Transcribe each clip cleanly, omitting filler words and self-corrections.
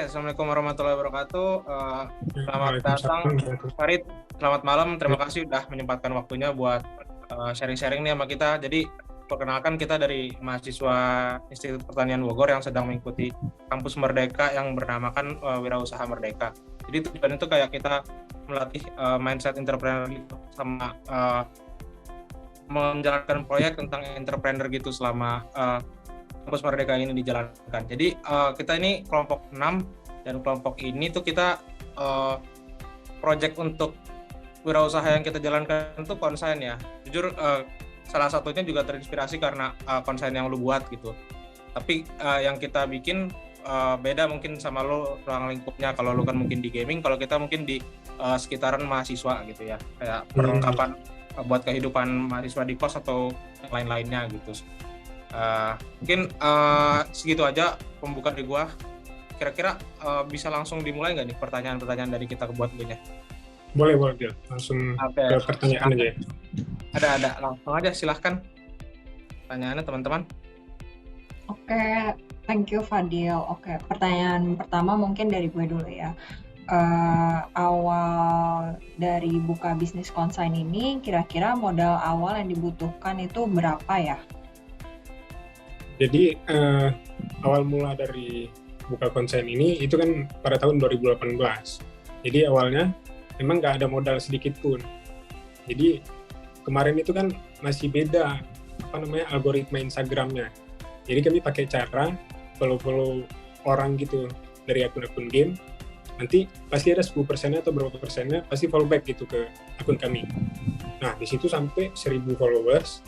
Assalamualaikum warahmatullahi wabarakatuh. Selamat datang, Waalaikumsalam. Farid. Selamat malam. Terima kasih sudah menyempatkan waktunya buat sharing-sharing nih sama kita. Jadi, perkenalkan kita dari mahasiswa Institut Pertanian Bogor yang sedang mengikuti kampus Merdeka yang bernamakan Wirausaha Merdeka. Jadi tujuan itu kayak kita melatih mindset entrepreneur gitu, sama menjalankan proyek tentang entrepreneur gitu selama kampus Merdeka ini dijalankan. Jadi kita ini kelompok 6 dan kelompok ini tuh kita project untuk wirausaha yang kita jalankan itu konsen ya. Jujur salah satunya juga terinspirasi karena konsen yang lu buat gitu. Tapi yang kita bikin beda mungkin sama lu ruang lingkupnya. Kalau lu kan mungkin di gaming, kalau kita mungkin di sekitaran mahasiswa gitu ya. Kayak perlengkapan buat kehidupan mahasiswa di kos atau yang lain-lainnya gitu. Mungkin segitu aja pembuka dari gua. Kira-kira bisa langsung dimulai nggak nih pertanyaan-pertanyaan dari kita buat ini? Boleh Gil. Langsung ke pertanyaan aja. Ada. Langsung aja silahkan. Pertanyaannya teman-teman. Oke, thank you Fadil. Oke, pertanyaan pertama mungkin dari gue dulu ya. Awal dari buka bisnis konsign ini, kira-kira modal awal yang dibutuhkan itu berapa ya? Jadi awal mula dari buka konsen ini itu kan pada tahun 2018. Jadi awalnya memang nggak ada modal sedikit pun. Jadi kemarin itu kan masih beda algoritma Instagramnya. Jadi kami pakai cara follow orang gitu dari akun-akun game. Nanti pasti ada 10% atau berapa persennya pasti follow back gitu ke akun kami. Nah di situ sampai 1.000 followers.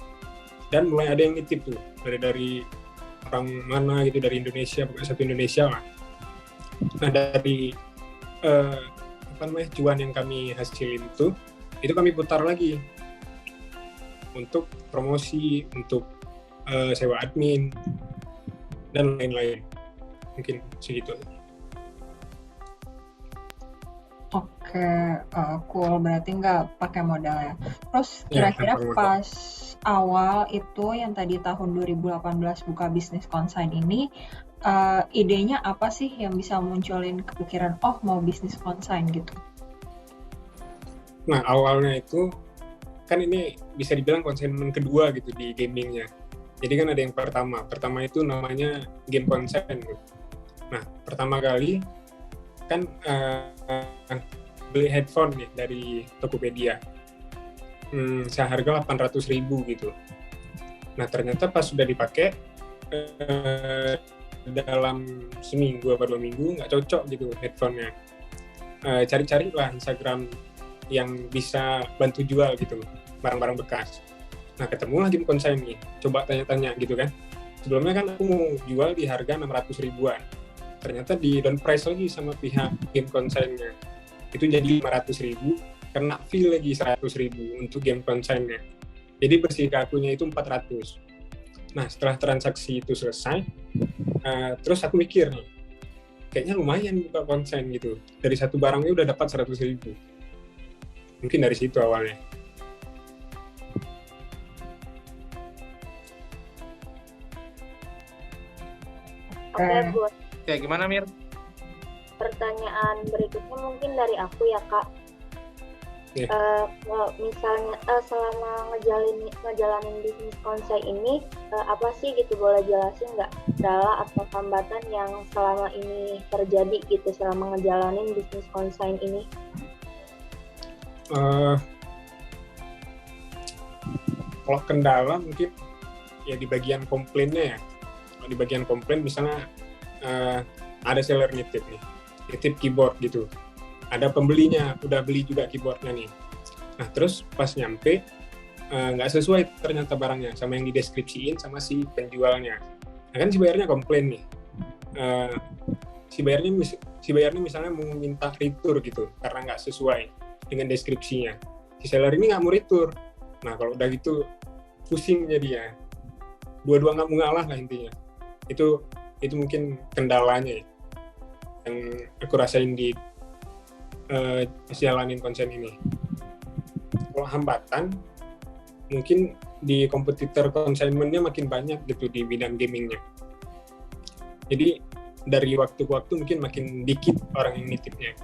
Dan mulai ada yang nitip tuh dari orang mana gitu, dari Indonesia, bukan satu Indonesia lah. Nah dari cuan yang kami hasilin itu kami putar lagi untuk promosi, untuk sewa admin dan lain-lain. Mungkin segitu. Oke, cool. Berarti nggak pakai modal ya. Terus kira-kira pas awal itu yang tadi tahun 2018 buka bisnis konsign ini, idenya apa sih yang bisa munculin kepikiran, mau bisnis konsign gitu? Nah, awalnya itu kan ini bisa dibilang konsign kedua gitu di gamingnya. Jadi kan ada yang pertama itu namanya game konsign. Nah, pertama kali kan beli headphone nih dari Tokopedia seharga 800.000 gitu. Nah ternyata pas sudah dipakai dalam seminggu atau 2 minggu nggak cocok gitu headphone-nya. Cari-cari lah Instagram yang bisa bantu jual gitu barang-barang bekas. Nah ketemu lagi konsen nih, coba tanya-tanya gitu kan. Sebelumnya kan aku mau jual di harga 600 ribuan. Ternyata di down price lagi sama pihak game konsignnya. Itu jadi 500.000, kena fee lagi 100.000 untuk game konsignnya. Jadi bersih ke akunnya itu 400. Nah setelah transaksi itu selesai, terus aku mikir nih, kayaknya lumayan buka konsign gitu. Dari satu barangnya udah dapat 100.000. Mungkin dari situ awalnya. Oke, gimana Mir? Pertanyaan berikutnya mungkin dari aku ya Kak. Misalnya selama ngejalanin bisnis konsen ini, apa sih gitu, boleh jelasin nggak kendala atau hambatan yang selama ini terjadi gitu selama ngejalanin bisnis konsen ini? Kalau kendala mungkin ya di bagian komplainnya ya. Di bagian komplain misalnya ada seller nitip keyboard gitu, ada pembelinya udah beli juga keyboardnya nih. Nah terus pas nyampe nggak sesuai ternyata barangnya sama yang dideskripsiin sama si penjualnya. Nah kan si bayarnya komplain nih, si bayarnya misalnya mau minta retur gitu karena nggak sesuai dengan deskripsinya. Si seller ini nggak mau retur. Nah kalau udah gitu pusing jadi ya, dua-dua nggak mau ngalah lah intinya. Itu mungkin kendalanya yang aku rasain di jalanin konsen ini. Kalau hambatan mungkin di kompetitor konsignmentnya makin banyak gitu di bidang gamingnya. Jadi dari waktu ke waktu mungkin makin dikit orang yang nitipnya.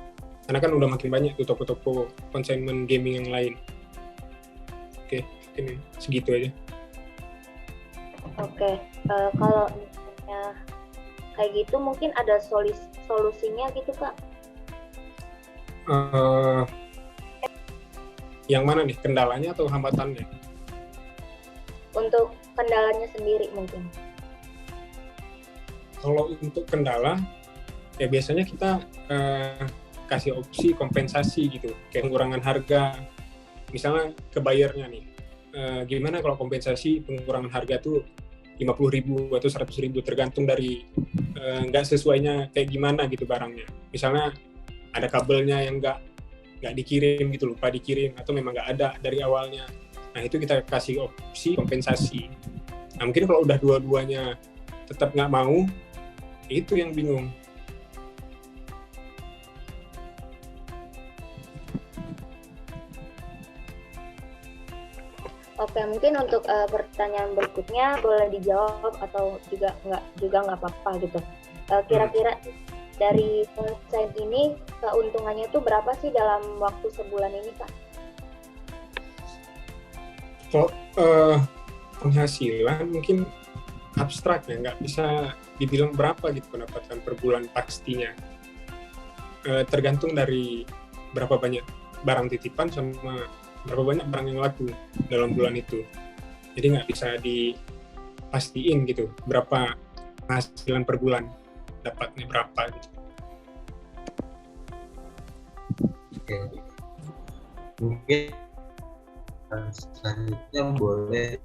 Karena kan udah makin banyak tuh toko-toko consignment gaming yang lain. Oke, mungkin segitu aja. Oke, kalau misalnya kayak gitu mungkin ada solusinya gitu Kak? Yang mana nih, kendalanya atau hambatannya? Untuk kendalanya sendiri mungkin. Kalau untuk kendala, ya biasanya kita kasih opsi kompensasi gitu, kayak pengurangan harga. Misalnya ke bayarnya nih, gimana kalau kompensasi pengurangan harga tuh 50.000 atau 100.000, tergantung dari nggak sesuainya kayak gimana gitu barangnya. Misalnya ada kabelnya yang nggak dikirim gitu, lupa dikirim, atau memang nggak ada dari awalnya. Nah itu kita kasih opsi kompensasi. Nah mungkin kalau udah dua-duanya tetap nggak mau, itu yang bingung. Oke, mungkin untuk pertanyaan berikutnya boleh dijawab atau juga nggak apa-apa gitu. Kira-kira dari konsen ini keuntungannya tuh berapa sih dalam waktu sebulan ini Kak? Kalau penghasilan mungkin abstrak ya, nggak bisa dibilang berapa gitu pendapatan per bulan pastinya. Tergantung dari berapa banyak barang titipan sama berapa banyak barang yang laku dalam bulan itu. Jadi nggak bisa dipastiin gitu berapa penghasilan per bulan, dapatnya berapa gitu. Oke. Mungkin selanjutnya boleh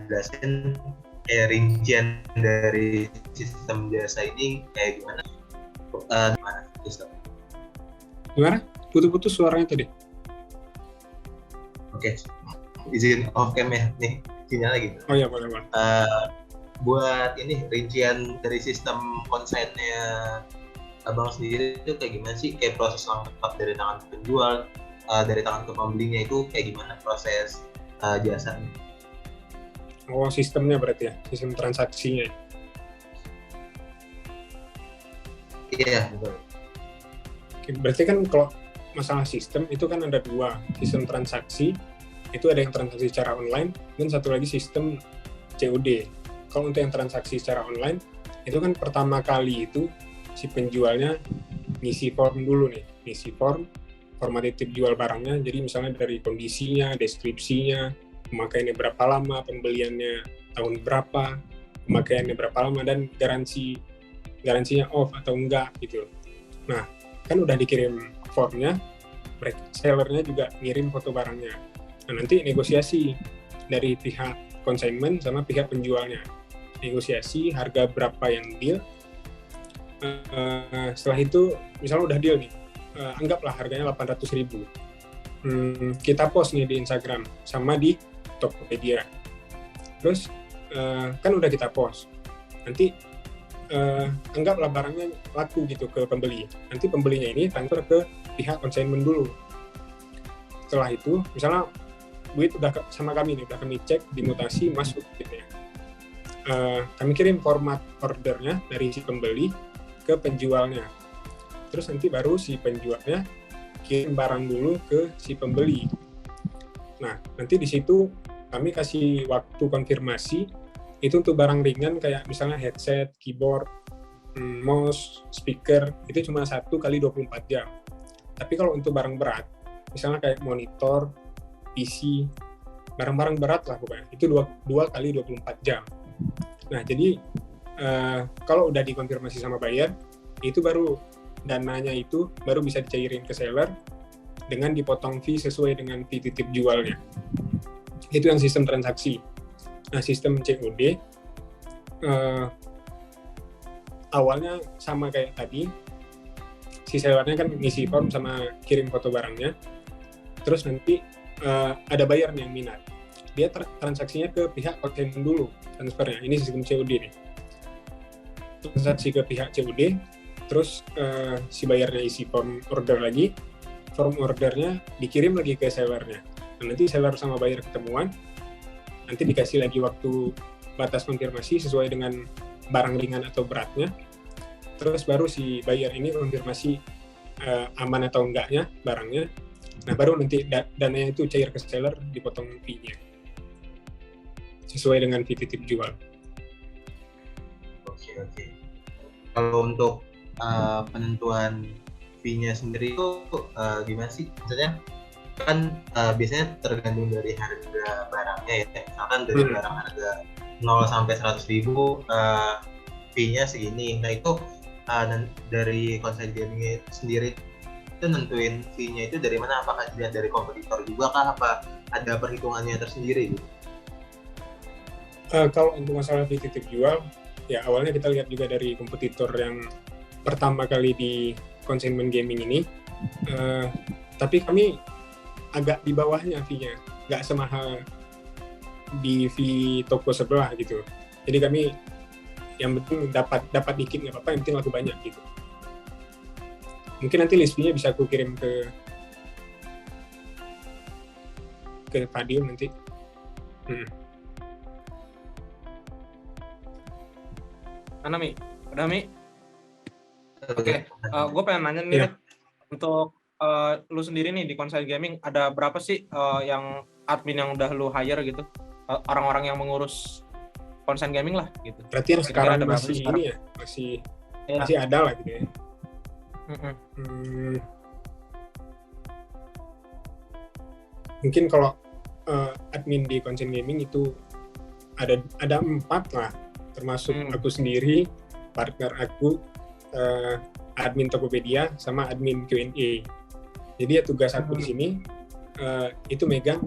jelasin rincian dari sistem jasa ini kayak gimana? Gimana sistem? Gimana? Putus-putus suaranya tadi. Oke. Izin off cam ya nih, sinyal lagi. Oh ya, boleh. Buat ini rincian dari sistem konsennya Abang sendiri itu kayak gimana sih? Kayak proses lengkap dari tangan penjual, dari tangan ke pembelinya itu kayak gimana proses jasanya? Oh, sistemnya berarti ya, sistem transaksinya. Iya, betul. Oke, berarti kan kalau masalah sistem itu kan ada dua, sistem transaksi, itu ada yang transaksi secara online, dan satu lagi sistem COD. Kalau untuk yang transaksi secara online, itu kan pertama kali itu si penjualnya ngisi form dulu nih, ngisi format titip jual barangnya, jadi misalnya dari kondisinya, deskripsinya, pemakaiannya berapa lama, pembeliannya tahun berapa, pemakaiannya berapa lama, dan garansinya off atau enggak gitu. Nah, kan udah dikirim formnya, sellernya juga ngirim foto barangnya. Nah, nanti negosiasi dari pihak consignment sama pihak penjualnya. Negosiasi harga berapa yang deal. Setelah itu, misalnya udah deal nih, anggaplah harganya 800.000. Kita post nih di Instagram sama di Tokopedia. Terus kan udah kita post. Nanti anggaplah barangnya laku gitu ke pembeli. Nanti pembelinya ini transfer ke pihak consignment dulu. Setelah itu, misalnya duit udah sama kami nih, udah kami cek, dimutasi, masuk gitu ya. Kami kirim format ordernya dari si pembeli ke penjualnya. Terus nanti baru si penjualnya kirim barang dulu ke si pembeli. Nah, nanti di situ kami kasih waktu konfirmasi itu untuk barang ringan kayak misalnya headset, keyboard, mouse, speaker, itu cuma 1 kali 24 jam. Tapi kalau untuk barang berat, misalnya kayak monitor, PC, barang-barang berat lah pokoknya, itu 2 kali 24 jam. Nah, jadi kalau udah dikonfirmasi sama buyer, itu baru dananya itu baru bisa dicairin ke seller dengan dipotong fee sesuai dengan fee titip jualnya. Itu yang sistem transaksi. Nah, sistem COD awalnya sama kayak tadi, si sellernya kan ngisi form sama kirim foto barangnya, terus nanti ada buyer yang minat, dia transaksinya ke pihak consignment dulu transfernya. Ini sistem COD nih, transaksi ke pihak COD, terus si bayarnya isi form order lagi, form ordernya dikirim lagi ke sellernya. Nah, nanti seller sama buyer ketemuan, nanti dikasih lagi waktu batas konfirmasi sesuai dengan barang ringan atau beratnya. Terus baru si buyer ini konfirmasi aman atau enggaknya barangnya. Nah, baru nanti dananya itu cair ke seller, dipotong fee-nya sesuai dengan fee titip jual. Oke. Kalau untuk penentuan fee-nya sendiri itu gimana sih? Maksudnya kan biasanya tergantung dari harga barangnya ya. Misalkan dari barang harga 0 sampai 100.000 fee-nya segini. Nah, itu dari Conside Gaming sendiri itu nentuin fee-nya itu dari mana? Apakah dilihat dari kompetitor juga kah? Apa ada perhitungannya tersendiri gitu? Kalau untuk masalah fee titip jual, ya awalnya kita lihat juga dari kompetitor yang pertama kali di consignment gaming ini, tapi kami agak di bawahnya fee-nya, nggak semahal di fee toko sebelah gitu. Jadi kami yang penting dapat dikit nggak apa-apa, yang penting laku banyak gitu. Mungkin nanti list fee-nya bisa aku kirim ke Fadil nanti. Mana Mi? Udah Mi? Oke. Gue pengen nanya nih, Red. Untuk lu sendiri nih di Conside Gaming, ada berapa sih yang admin yang udah lu hire gitu? Orang-orang yang mengurus Conside Gaming lah gitu. Berarti yang sekarang masih ini ya, masih ada lah gitu ya. Mungkin kalau admin di Conside Gaming itu ada 4 lah, termasuk aku sendiri, partner aku, admin Tokopedia, sama admin Q&A. Jadi ya tugas aku di sini itu megang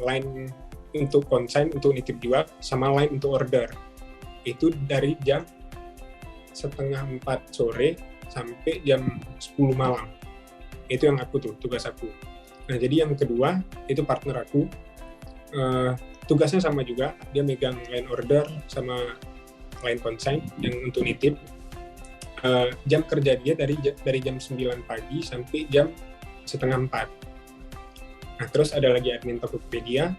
line untuk consign, untuk nitip jual, sama line untuk order. Itu dari jam 3:30 sore sampai jam 10 malam. Itu yang tugas aku. Nah, jadi yang kedua itu partner aku, tugasnya sama juga, dia megang line order sama line consign yang untuk nitip. Jam kerja dia dari jam 9 pagi sampai jam 3:30. Nah, terus ada lagi admin Tokopedia,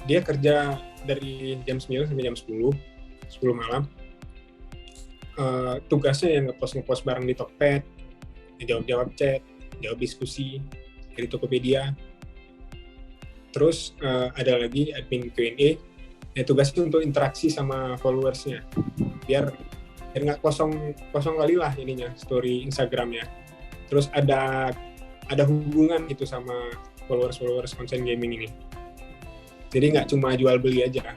dia kerja dari jam 9 sampai jam 10 malam. Tugasnya yang ngepost barang di Tokped, jawab chat, jawab diskusi dari Tokopedia. Terus ada lagi admin Q&A, tugasnya untuk interaksi sama followersnya, biar nggak kosong kali lah ininya, story Instagramnya. Terus ada hubungan gitu sama followers Conside Gaming ini. Jadi nggak cuma jual beli aja.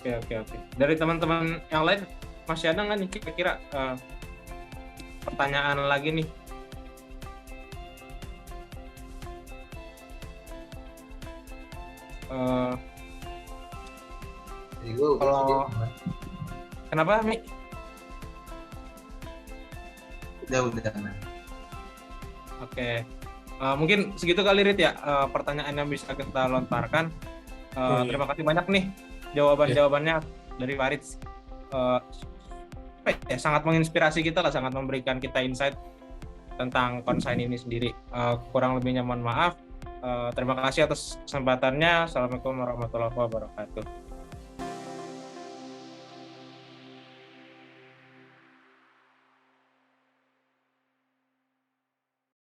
Oke. Dari teman-teman yang lain masih ada nggak nih kira-kira pertanyaan lagi nih? Kalau kenapa Mi? Udah. Oke. Mungkin segitu kali Rit ya pertanyaan yang bisa kita lontarkan. Terima kasih banyak nih jawabannya dari Farid. Sangat menginspirasi kita lah, sangat memberikan kita insight tentang consign ini sendiri. Kurang lebihnya mohon maaf. Terima kasih atas kesempatannya. Assalamualaikum warahmatullahi wabarakatuh.